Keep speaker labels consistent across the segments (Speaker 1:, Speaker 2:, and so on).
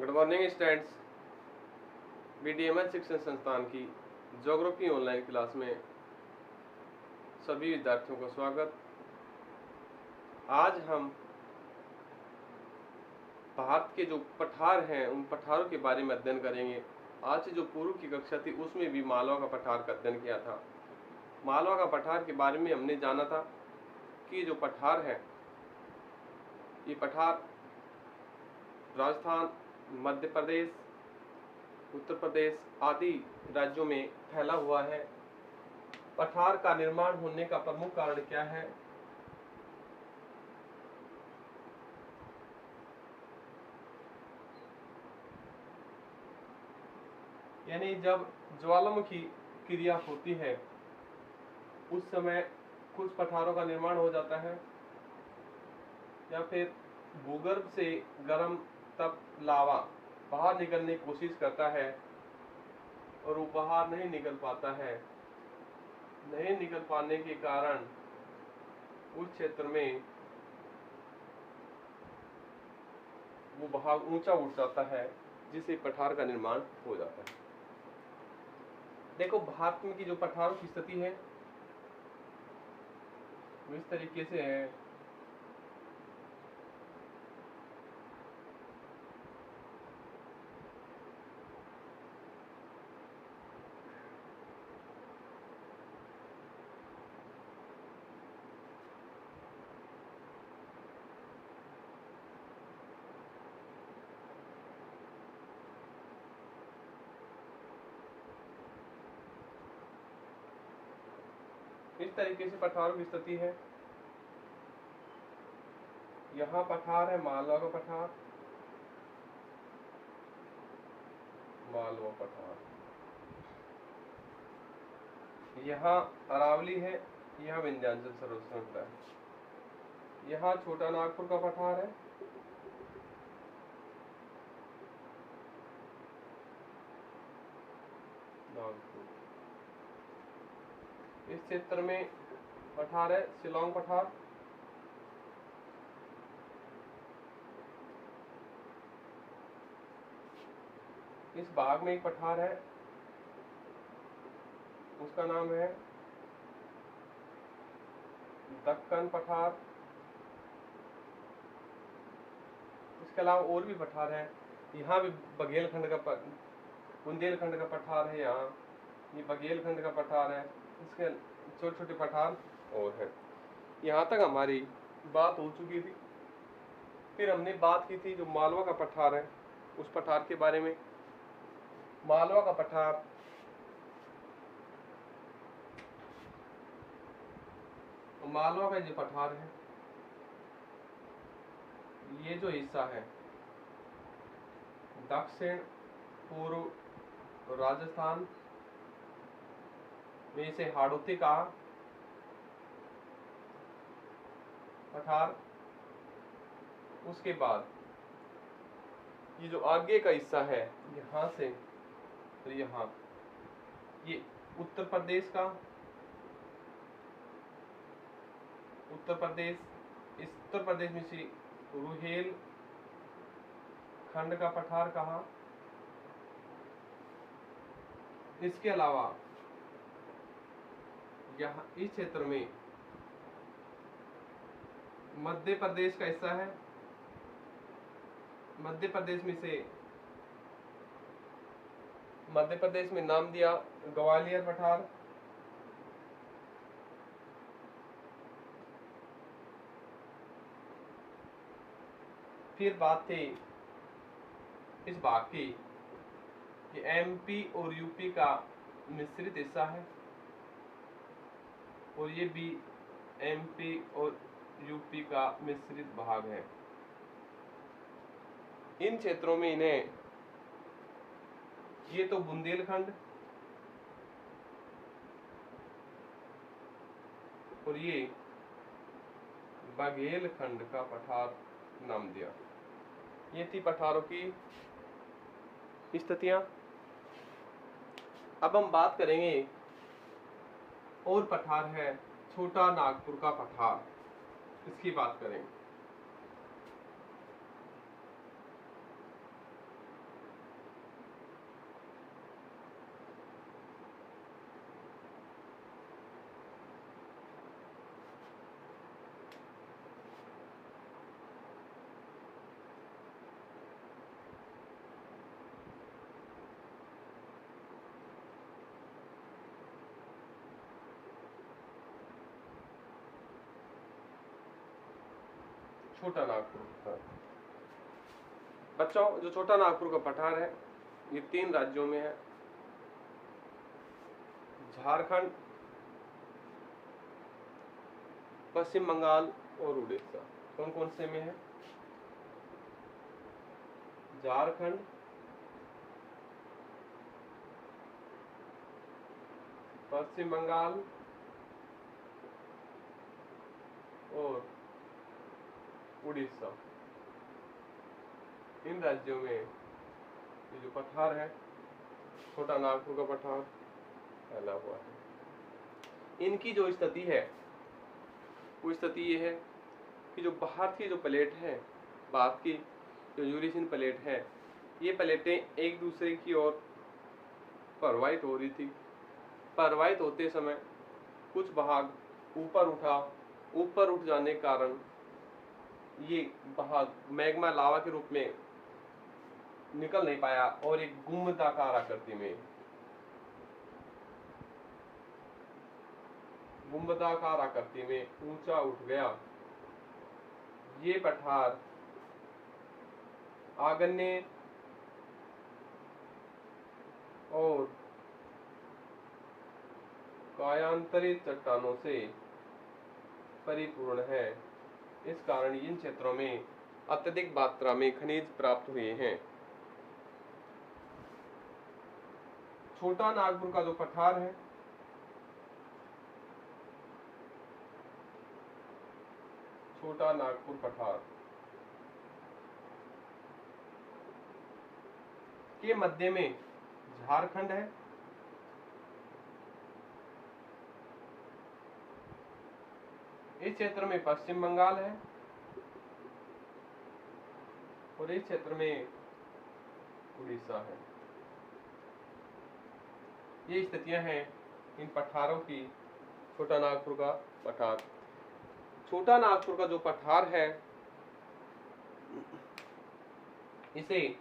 Speaker 1: Good morning students. BDML शिक्षण संस्थान की ज्योग्राफी ऑनलाइन क्लास में सभी विद्यार्थियों का स्वागत। आज हम भारत के जो पठार हैं उन पठारों के बारे में अध्ययन करेंगे। आज से जो पूर्व की कक्षा थी उसमें भी मालवा का पठार का अध्ययन किया था। मालवा का पठार के बारे में हमने जाना था कि जो पठार है ये पठार राजस्थान, मध्य प्रदेश, उत्तर प्रदेश आदि राज्यों में फैला हुआ है। पठार का निर्माण होने का प्रमुख कारण क्या है? यानी जब ज्वालामुखी क्रिया होती है उस समय कुछ पठारों का निर्माण हो जाता है, या फिर भूगर्भ से गर्म तप लावा बाहर निकलने की कोशिश करता है और वो बाहर नहीं निकल पाता है। नहीं निकल पाने के कारण उस क्षेत्र में वो बहाव ऊंचा उठ जाता है, जिससे पठार का निर्माण हो जाता है। देखो, भारत में की जो पठारों की स्थिति है वो इस तरीके से है। इस तरीके से पठारों की स्थिति है। यहाँ पठार है मालवा का पठार, मालवा पठार। यहाँ अरावली है, यहाँ विंध्याचल सरोवर श्रृंखला है। यहाँ छोटा नागपुर का पठार है, नागपुर। इस क्षेत्र में पठार है शिलोंग पठार। इस भाग में एक पठार है, उसका नाम है दक्कन पठार। इसके अलावा और भी पठार है। यहाँ भी बुंदेलखंड का पठार है। यहाँ ये बघेलखंड का पठार है। इसके छोटे छोटे पठार और हैं। यहाँ तक हमारी बात हो चुकी थी। फिर हमने बात की थी जो मालवा का पठार है उस पठार के बारे में। मालवा का पठार मालवा का जो पठार है, ये जो हिस्सा है दक्षिण पूर्व राजस्थान में से हाड़ौती का पठार, उसके बाद ये जो आगे का हिस्सा है यहाँ से तो यहाँ ये उत्तर प्रदेश का, उत्तर प्रदेश, इस उत्तर प्रदेश में से रुहेल खंड का पठार कहा। इसके अलावा यहाँ इस क्षेत्र में मध्य प्रदेश का हिस्सा है। मध्य प्रदेश में से मध्य प्रदेश में नाम दिया ग्वालियर पठार। फिर बात थी इस भाग की कि MP और UP का मिश्रित हिस्सा है, और ये भी MP और UP का मिश्रित भाग है। इन क्षेत्रों में इन्हें ये तो बुंदेलखंड और ये बघेलखंड का पठार नाम दिया। ये थी पठारों की स्थितियां। अब हम बात करेंगे और पठार है छोटा नागपुर का पठार, इसकी बात करेंगे। छोटा नागपुर पठार। बच्चों, जो छोटा नागपुर का पठार है ये 3 राज्यों में है, झारखंड, पश्चिम बंगाल और उड़ीसा। कौन कौन से में है? झारखंड, पश्चिम बंगाल और उड़ीसा। इन राज्यों में ये जो पठार है, छोटा नागपुर का पठार फैला हुआ है। इनकी जो स्थिति है वो स्थिति ये है कि जो बाहर की जो प्लेट है, बाहर की जो यूरेशियन प्लेट है, ये प्लेटें एक दूसरे की ओर प्रवाहित हो रही थी। प्रवाहित होते समय कुछ भाग ऊपर उठ जाने के कारण ये भाग मैग्मा लावा के रूप में निकल नहीं पाया और एक गुंबदाकार आकृति में ऊंचा उठ गया। ये पठार आग्नेय और कायांतरित चट्टानों से परिपूर्ण है। इस कारण इन क्षेत्रों में अत्यधिक मात्रा में खनिज प्राप्त हुए हैं। छोटा नागपुर का जो पठार है, छोटा नागपुर पठार के मध्य में झारखंड है, इस क्षेत्र में पश्चिम बंगाल है और इस क्षेत्र में उड़ीसा है। ये स्थितियां हैं इन पठारों की। छोटा नागपुर का पठार, छोटा नागपुर का जो पठार है, इसे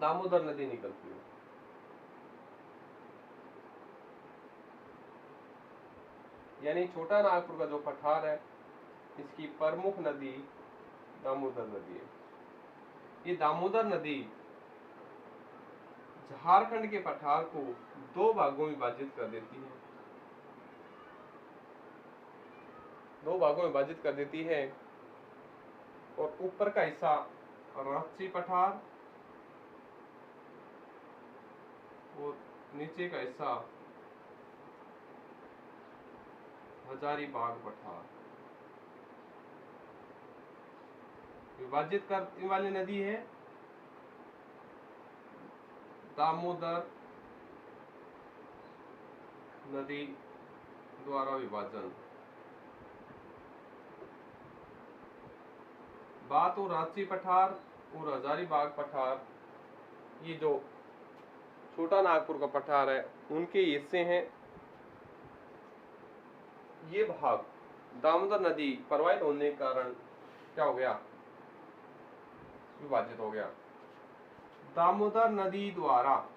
Speaker 1: दामोदर नदी निकलती है। यानी छोटा नागपुर का जो पठार है, इसकी प्रमुख नदी दामोदर नदी है। ये दामोदर नदी झारखंड के पठार को 2 भागों में विभाजित कर देती है। 2 भागों में विभाजित कर देती है और ऊपर का हिस्सा रांची पठार और नीचे का हिस्सा हजारीबाग पठार। विभाजित करने वाली नदी है दामोदर नदी द्वारा विभाजन। बात हो रांची पठार और हजारीबाग पठार, ये जो छोटा नागपुर का पठार है उनके हिस्से हैं। ये भाग दामोदर नदी प्रवाहित होने के कारण क्या हो गया? विभाजित हो गया। दामोदर नदी द्वारा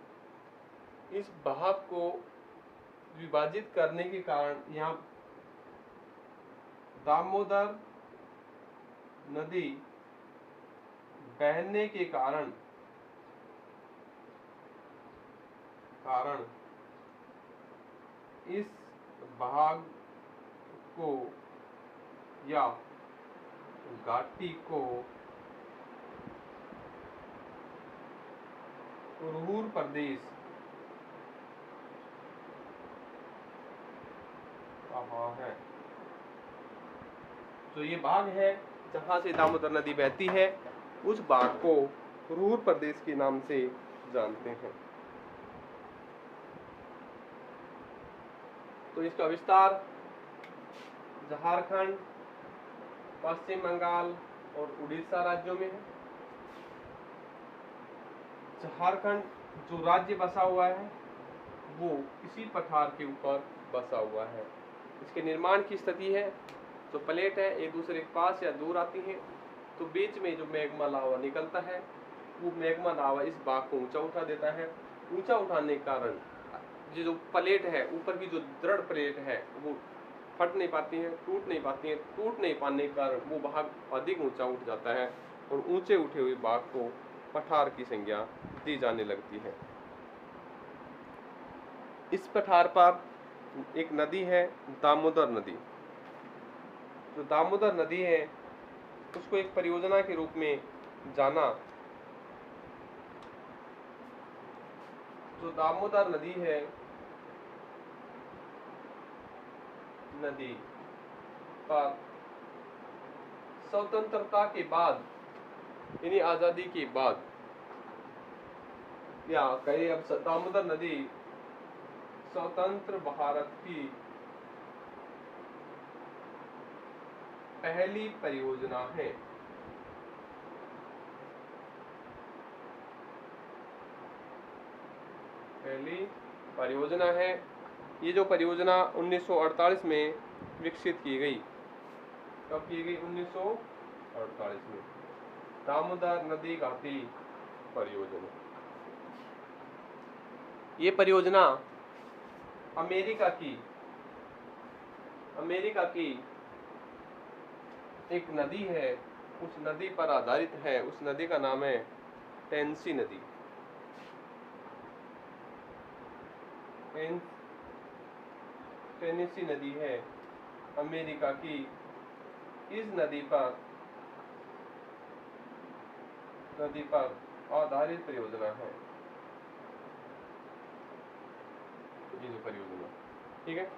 Speaker 1: इस भाग को विभाजित करने के कारण यहाँ दामोदर नदी बहने के कारण इस भाग को या घाटी को रुहुर प्रदेश कहा है। तो ये भाग है जहां से दामोदर नदी बहती है, उस भाग को रुहुर प्रदेश के नाम से जानते हैं। तो इसका विस्तार झारखंड, पश्चिम बंगाल और उड़ीसा राज्यों में है। झारखंड जो राज्य बसा हुआ है वो इसी पठार के ऊपर बसा हुआ है। इसके निर्माण की स्थिति है, जो प्लेट है एक दूसरे के पास या दूर आती हैं, तो बीच में जो मैग्मा लावा निकलता है, वो मैग्मा लावा इस भाग को ऊंचा उठा देता है। ऊंचा उठाने के कारण ये जो प्लेट है, ऊपर की जो दृढ़ प्लेट है, वो फट नहीं पाती हैं, टूट नहीं पाती हैं। टूट नहीं पाने के कारण वो भाग अधिक ऊंचा उठ जाता है और ऊंचे उठे हुए भाग को पठार की संज्ञा दी जाने लगती है। इस पठार पर एक नदी है, दामोदर नदी। जो दामोदर नदी है उसको एक परियोजना के रूप में जाना। जो दामोदर नदी है, नदी पर स्वतंत्रता के बाद यानी आजादी के बाद, या कहे अब दामोदर नदी स्वतंत्र भारत की पहली परियोजना है। पहली परियोजना है। ये जो परियोजना 1948 में विकसित की गई। कब की गई? 1948 में। दामोदर नदी घाटी परियोजना। ये परियोजना अमेरिका की एक नदी है, उस नदी पर आधारित है। उस नदी का नाम है टेनेसी नदी। टेनेसी नदी है अमेरिका की। इस नदी पर आधारित परियोजना है ये जो परियोजना, ठीक है।